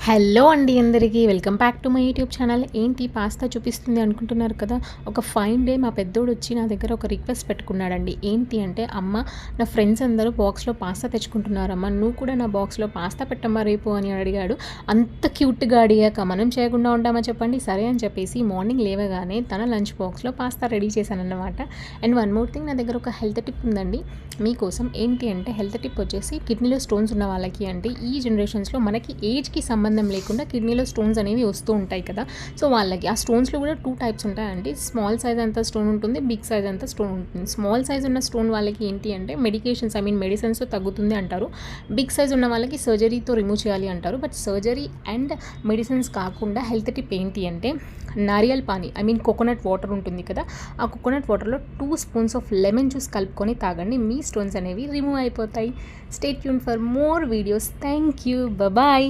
Hello అండి అందరికీ welcome back to my YouTube channel. ఏంటి పాస్తా చూపిస్తుంది అనుకుంటున్నారు కదా. ఒక ఫైన్ డే మా పెద్దోడు వచ్చి నా దగ్గర ఒక రిక్వెస్ట్ పెట్టుకున్నాడండి. ఏంటి అంటే, అమ్మ నా ఫ్రెండ్స్ అందరూ బాక్స్లో పాస్తా తెచ్చుకుంటున్నారమ్మా, నువ్వు కూడా నా బాక్స్లో పాస్తా పెట్టమ్మా రేపు అని అడిగాడు. అంత క్యూట్గా అడిగాక మనం చేయకుండా ఉంటామా చెప్పండి. సరే అని చెప్పేసి మార్నింగ్ లేవగానే తన లంచ్ బాక్స్లో పాస్తా రెడీ చేశానన్నమాట. అండ్ వన్ మోర్ థింగ్, నా దగ్గర ఒక హెల్త్ టిప్ ఉందండి మీకోసం. ఏంటి అంటే, హెల్త్ టిప్ వచ్చేసి కిడ్నీలో స్టోన్స్ ఉన్న వాళ్ళకి, అంటే ఈ జనరేషన్స్లో మనకి ఏజ్కి సంబంధం లేకుండా కిడ్నీలో స్టోన్స్ అనేవి వస్తూ ఉంటాయి కదా. సో వాళ్ళకి ఆ స్టోన్స్లో కూడా 2 టైప్స్ ఉంటాయండి. స్మాల్ సైజ్ అంత స్టోన్ ఉంటుంది, బిగ్ సైజ్ అంత స్టోన్ ఉంటుంది. స్మాల్ సైజ్ ఉన్న స్టోన్ వాళ్ళకి ఏంటి అంటే మెడిసిన్స్తో తగ్గుతుంది అంటారు. బిగ్ సైజ్ ఉన్న వాళ్ళకి సర్జరీతో రిమూవ్ చేయాలి అంటారు. బట్ సర్జరీ అండ్ మెడిసిన్స్ కాకుండా హెల్త్ టిప్ ఏంటి అంటే, నారియల్ పానీ కోకోనట్ వాటర్ ఉంటుంది కదా, ఆ కోకోనట్ వాటర్లో 2 స్పూన్స్ ఆఫ్ లెమన్ జ్యూస్ కలుపుకొని తాగండి. మీ స్టోన్స్ అనేవి రిమూవ్ అయిపోతాయి. Stay tune for more videos. Thank you. Bye.